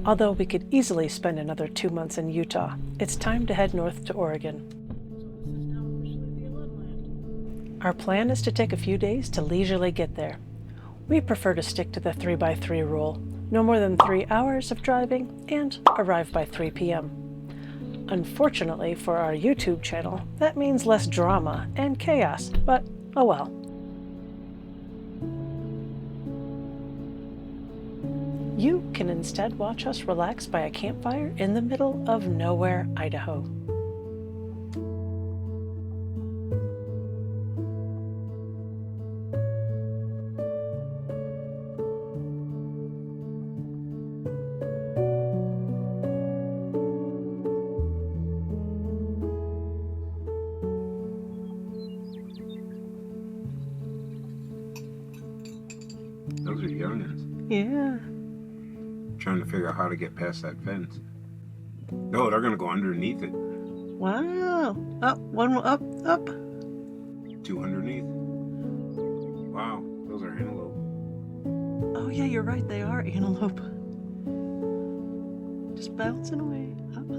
Although we could easily spend another 2 months in Utah, it's time to head north to Oregon. Our plan is to take a few days to leisurely get there. We prefer to stick to the 3x3 rule, no more than 3 hours of driving, and arrive by 3 p.m. Unfortunately for our YouTube channel, that means less drama and chaos, but oh well. You can instead watch us relax by a campfire in the middle of nowhere, Idaho. Those are youngins. Yeah. Trying to figure out how to get past that fence. No, they're gonna go underneath it. Wow. Up, one up. 2 underneath. Wow, those are antelope. Oh yeah, you're right, they are antelope. Just bouncing away. Hopping.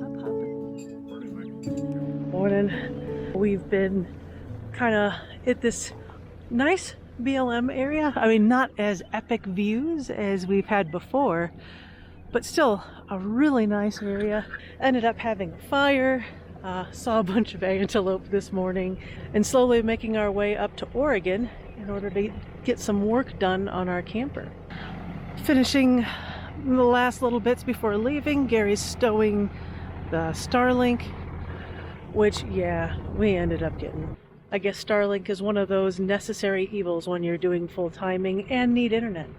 Morning. We've been kind of at this nice BLM area. I mean, not as epic views as we've had before, but still a really nice area. Ended up having a fire, saw a bunch of antelope this morning, and slowly making our way up to Oregon in order to get some work done on our camper. Finishing the last little bits before leaving, Gary's stowing the Starlink, which, yeah, we ended up getting. I guess Starlink is one of those necessary evils when you're doing full timing and need internet.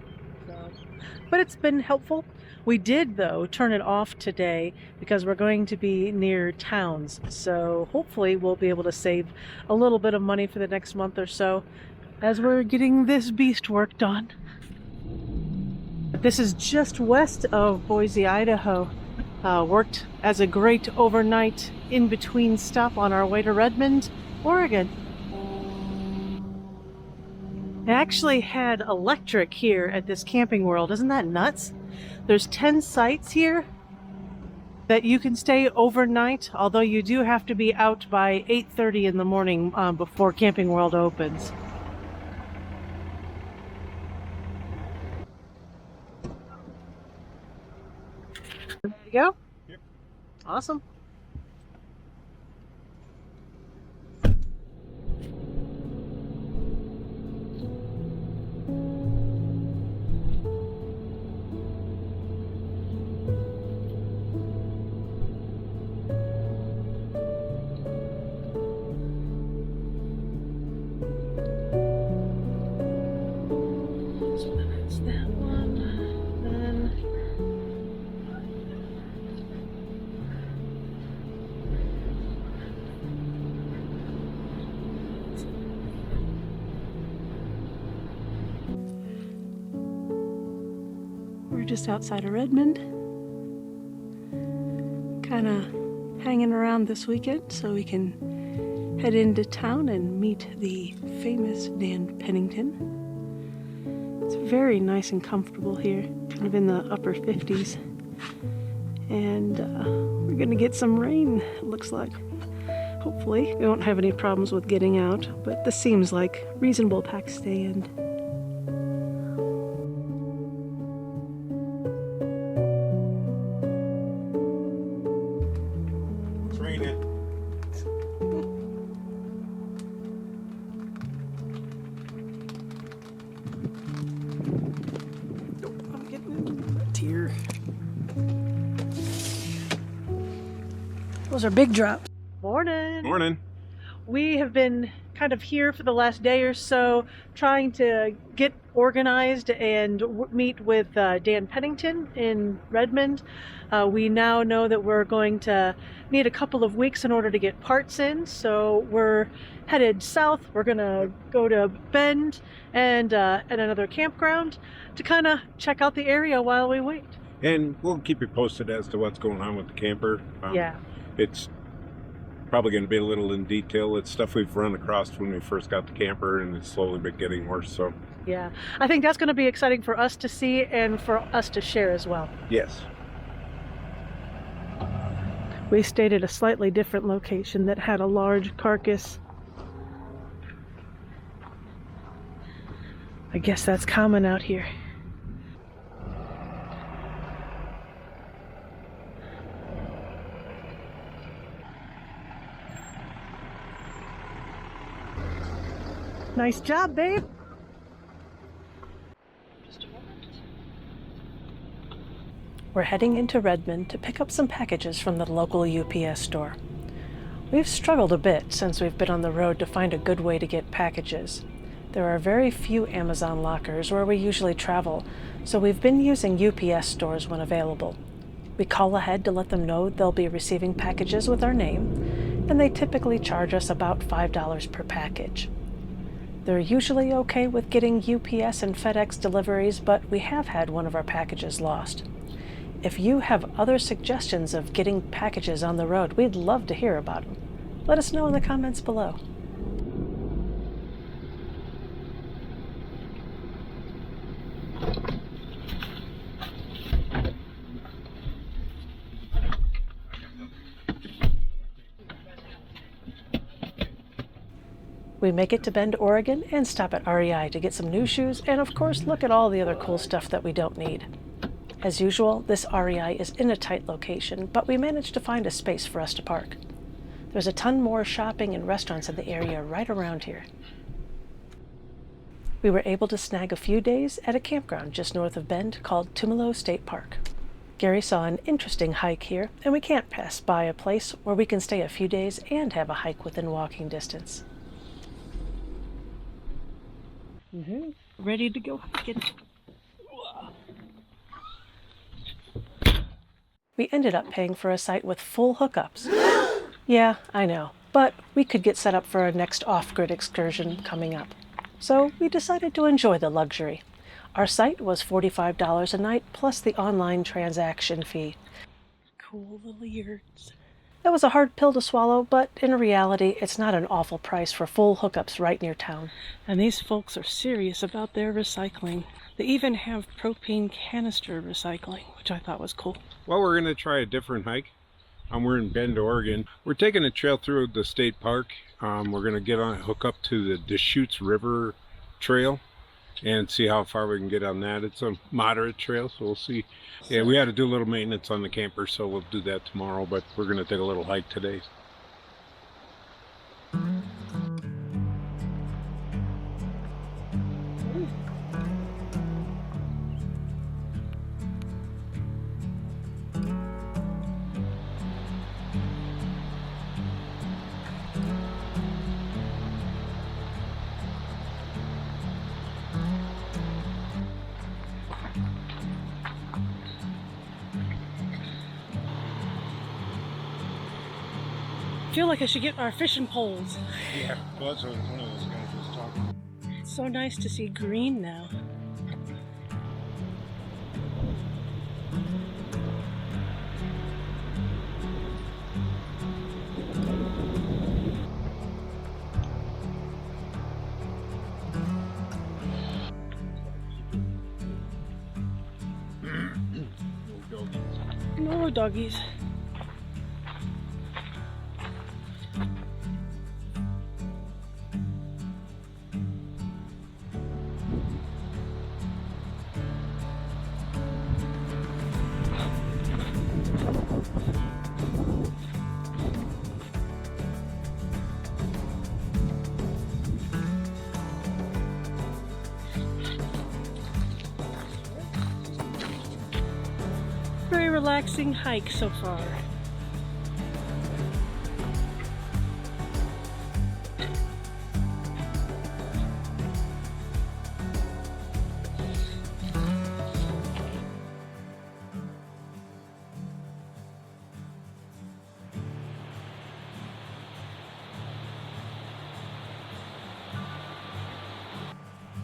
But it's been helpful. We did, though, turn it off today because we're going to be near towns. So hopefully we'll be able to save a little bit of money for the next month or so as we're getting this beast work done. This is just west of Boise, Idaho. Worked as a great overnight in-between stop on our way to Redmond, Oregon. It actually had electric here at this Camping World. Isn't that nuts? There's 10 sites here that you can stay overnight, although you do have to be out by 8:30 in the morning before Camping World opens. There you go. Yep. Awesome. That one, then we're just outside of Redmond, kind of hanging around this weekend so we can head into town and meet the famous Dan Pennington. It's very nice and comfortable here, kind of in the upper 50s. And we're gonna get some rain, it looks like. Hopefully. We won't have any problems with getting out, but this seems like reasonable pack stay in. It's raining. I'm getting a tear. Those are big drops. Morning. Morning. We have been kind of here for the last day or so trying to get organized and meet with Dan Pennington in Redmond. We now know that we're going to need a couple of weeks in order to get parts in, so we're headed south. We're gonna go to Bend and at another campground to kind of check out the area while we wait. And we'll keep you posted as to what's going on with the camper. Yeah. It's probably going to be a little in detail. It's stuff we've run across when we first got the camper, and it's slowly been getting worse. So Yeah, I think that's going to be exciting for us to see and for us to share as well. yes. We stayed at a slightly different location that had a large carcass. I guess that's common out here. Nice job, babe. We're heading into Redmond to pick up some packages from the local UPS store. We've struggled a bit since we've been on the road to find a good way to get packages. There are very few Amazon lockers where we usually travel, so we've been using UPS stores when available. We call ahead to let them know they'll be receiving packages with our name, and they typically charge us about $5 per package. They're usually okay with getting UPS and FedEx deliveries, but we have had one of our packages lost. If you have other suggestions of getting packages on the road, we'd love to hear about them. Let us know in the comments below. We make it to Bend, Oregon, and stop at REI to get some new shoes and, of course, look at all the other cool stuff that we don't need. As usual, this REI is in a tight location, but we managed to find a space for us to park. There's a ton more shopping and restaurants in the area right around here. We were able to snag a few days at a campground just north of Bend called Tumalo State Park. Gary saw an interesting hike here, and we can't pass by a place where we can stay a few days and have a hike within walking distance. Ready to go hiking. We ended up paying for a site with full hookups. Yeah, I know, but we could get set up for our next off-grid excursion coming up. So we decided to enjoy the luxury. Our site was $45 a night plus the online transaction fee. Cool little yurts. That was a hard pill to swallow, but in reality, it's not an awful price for full hookups right near town. And these folks are serious about their recycling. They even have propane canister recycling, which I thought was cool. Well, we're going to try a different hike. We're in Bend, Oregon. We're taking a trail through the state park. We're going to get on hook up to the Deschutes River Trail and see how far we can get on that. It's a moderate trail, so we'll see. Yeah, we had to do a little maintenance on the camper, so we'll do that tomorrow, but we're going to take a little hike today. I feel like I should get our fishing poles. Yeah, well, that's what one of those guys was talking. It's so nice to see green now. No doggies. Very relaxing hike so far.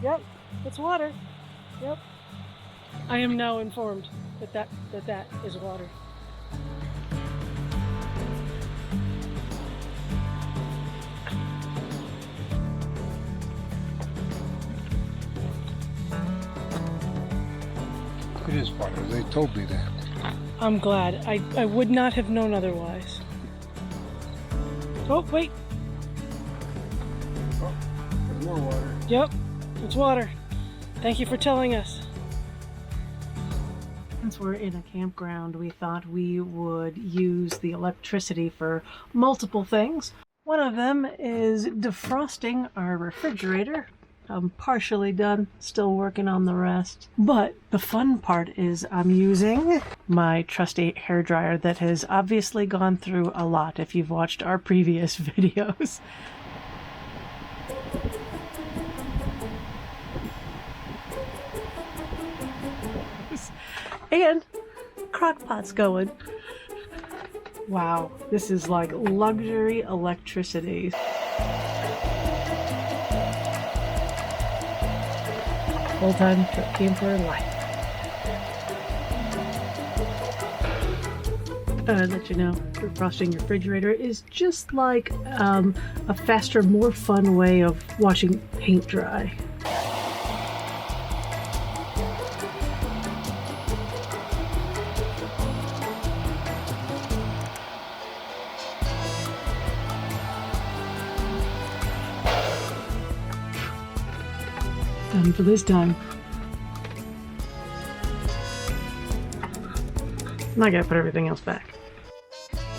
Yep, it's water. Yep. I am now informed that is water. It is water. They told me that. I'm glad. I would not have known otherwise. Oh, wait. Oh, there's more water. Yep, it's water. Thank you for telling us. Since we're in a campground, we thought we would use the electricity for multiple things. One of them is defrosting our refrigerator. I'm partially done, still working on the rest. But the fun part is I'm using my trusty hairdryer that has obviously gone through a lot if you've watched our previous videos. And crock-pot's going. Wow, this is like luxury electricity. Full-time camper life. I'd let you know, defrosting your refrigerator is just like a faster, more fun way of watching paint dry. Done for this time. Now I gotta put everything else back.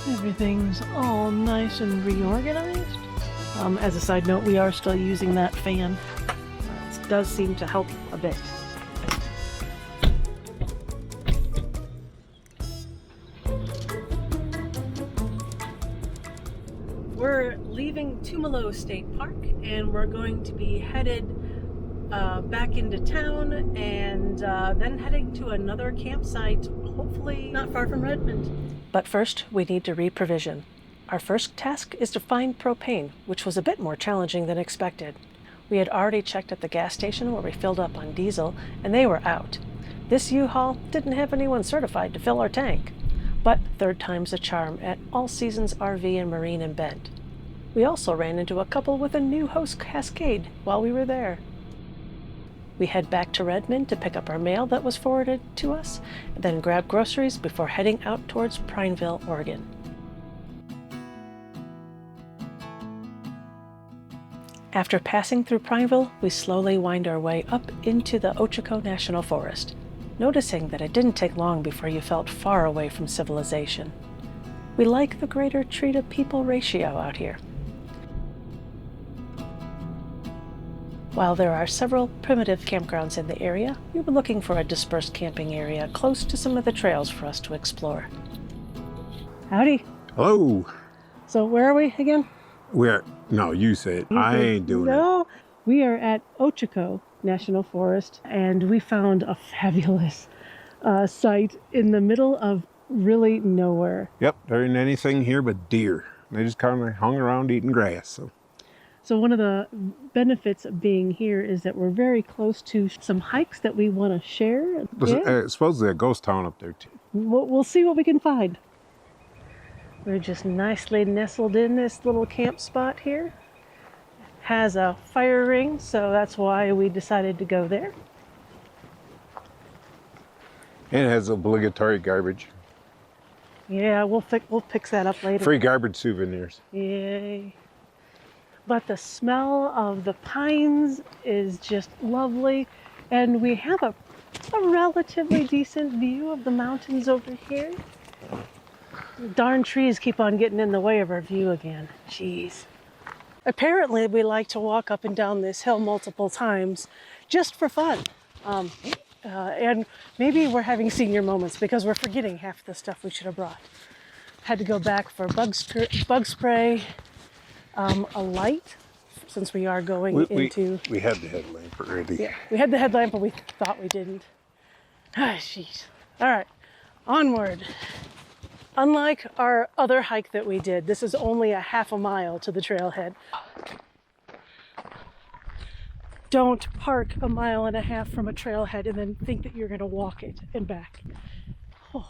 Everything's all nice and reorganized. As a side note, we are still using that fan. It does seem to help a bit. We're leaving Tumalo State Park and we're going to be headed back into town and then heading to another campsite, hopefully not far from Redmond. But first, we need to reprovision. Our first task is to find propane, which was a bit more challenging than expected. We had already checked at the gas station where we filled up on diesel, and they were out. This U-Haul didn't have anyone certified to fill our tank. But third time's a charm at All Seasons RV and Marine in Bend. We also ran into a couple with a new hose cascade while we were there. We head back to Redmond to pick up our mail that was forwarded to us, and then grab groceries before heading out towards Prineville, Oregon. After passing through Prineville, we slowly wind our way up into the Ochoco National Forest, noticing that it didn't take long before you felt far away from civilization. We like the greater tree-to-people ratio out here. While there are several primitive campgrounds in the area, we were looking for a dispersed camping area close to some of the trails for us to explore. Howdy. Hello. So where are we again? No, you say it. I ain't doing it. No, we are at Ochoco National Forest, and we found a fabulous site in the middle of really nowhere. Yep, there ain't anything here but deer. They just kind of hung around eating grass. So one of the benefits of being here is that we're very close to some hikes that we want to share. There's supposedly a ghost town up there too. We'll see what we can find. We're just nicely nestled in this little camp spot here. Has a fire ring, so that's why we decided to go there. And it has obligatory garbage. Yeah, we'll fix that up later. Free garbage souvenirs. Yay. But the smell of the pines is just lovely, and we have a relatively decent view of the mountains over here. Darn trees keep on getting in the way of our view again. Jeez. Apparently we like to walk up and down this hill multiple times just for fun. And maybe we're having senior moments because we're forgetting half the stuff we should have brought. Had to go back for bug spray, a light, since we are going into... We had the headlamp already. Yeah, we had the headlamp, but we thought we didn't. Ah, jeez. All right, onward. Unlike our other hike that we did, this is only a half a mile to the trailhead. Don't park a mile and a half from a trailhead and then think that you're going to walk it and back. Oh.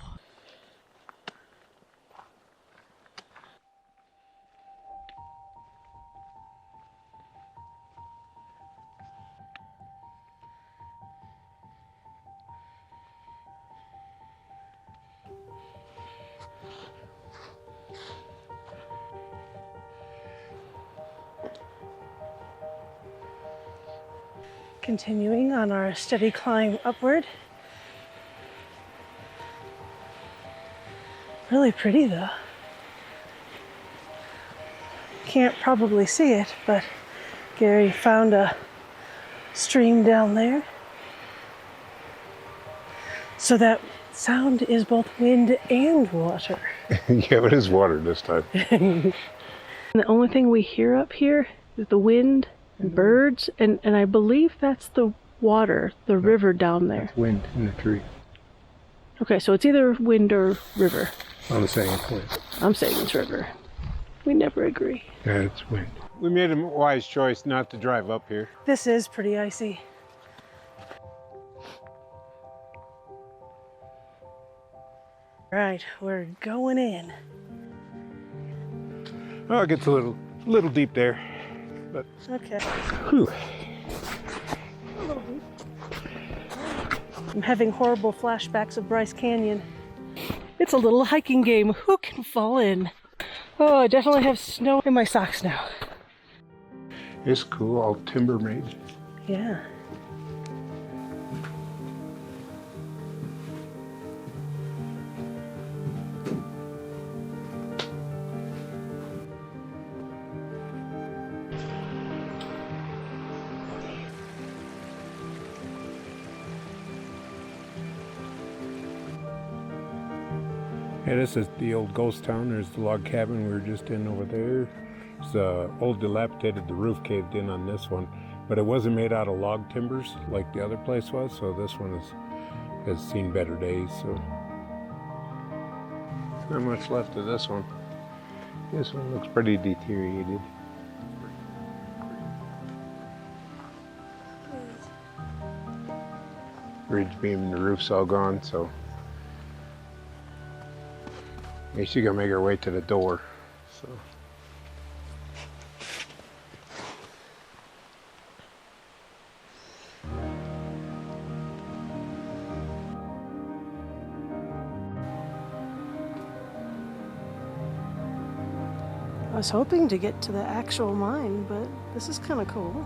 continuing on our steady climb upward. Really pretty though. Can't probably see it, but Gary found a stream down there. So that sound is both wind and water. Yeah, it is water this time. And the only thing we hear up here is the wind and birds, and I believe that's the water, the river down there. That's wind in the tree. Okay, so it's either wind or river. I'm saying it's wind. I'm saying it's river. We never agree. Yeah, it's wind. We made a wise choice not to drive up here. This is pretty icy. Right, we're going in. Oh, it gets a little deep there. But Okay. whew. I'm having horrible flashbacks of Bryce Canyon. It's a little hiking game. Who can fall in? Oh, I definitely have snow in my socks now. It's cool, all timber made. Yeah. Yeah, this is the old ghost town. There's the log cabin we were just in over there. It's old dilapidated, the roof caved in on this one, but it wasn't made out of log timbers like the other place was, so this one has seen better days. So not much left of this one. This one looks pretty deteriorated. Ridge beam and the roof's all gone, so I guess she gonna make her way to the door. So I was hoping to get to the actual mine, but this is kind of cool.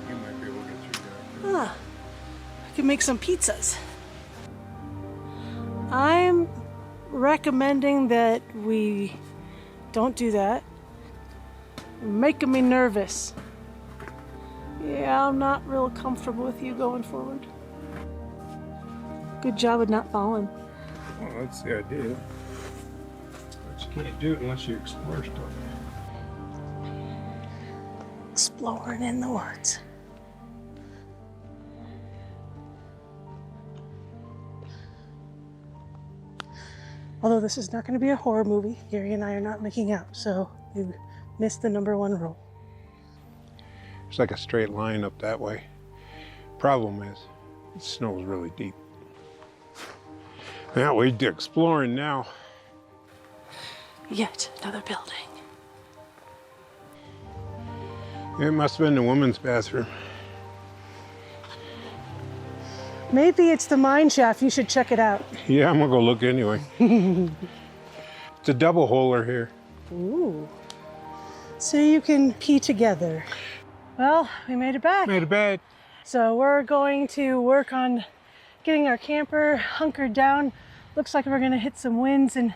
you might be able to get through there. Ah, I can make some pizzas. I'm recommending that we don't do that. You're making me nervous. Yeah, I'm not real comfortable with you going forward. Good job of not falling. Well, that's the idea. But you can't do it unless you explore stuff. Exploring in the woods. Although this is not going to be a horror movie, Gary and I are not making out, so you missed the #1 rule. It's like a straight line up that way. Problem is, the snow is really deep. Now we're exploring now. Yet another building. It must have been the women's bathroom. Maybe it's the mine shaft. You should check it out. Yeah, I'm gonna go look anyway. It's a double holer here. Ooh. So you can pee together. Well, we made it back. Made a bed. So we're going to work on getting our camper hunkered down. Looks like we're gonna hit some winds and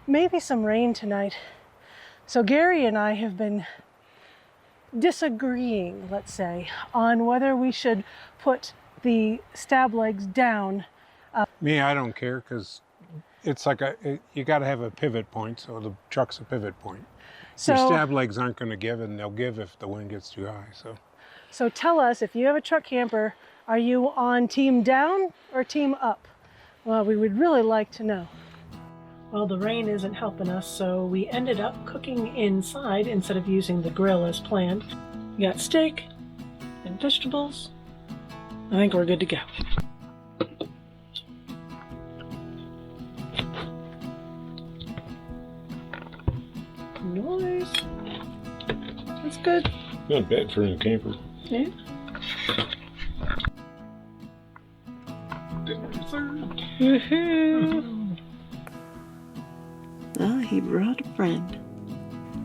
maybe some rain tonight. So Gary and I have been disagreeing, let's say, on whether we should put the stab legs down. Me, I don't care because it's like you got to have a pivot point, so the truck's a pivot point. So, Your stab legs aren't going to give, and they'll give if the wind gets too high. so tell us, if you have a truck camper, are you on team down or team up? Well, we would really like to know. Well, the rain isn't helping us, so we ended up cooking inside instead of using the grill as planned. We got steak and vegetables. I think we're good to go. Nice. That's good. Not bad for a camper. Yeah. Woohoo! Oh, he brought a friend.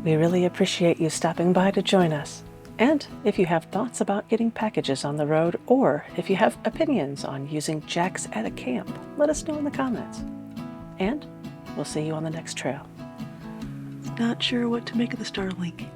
We really appreciate you stopping by to join us. And if you have thoughts about getting packages on the road, or if you have opinions on using jacks at a camp, let us know in the comments. And we'll see you on the next trail. Not sure what to make of the Starlink.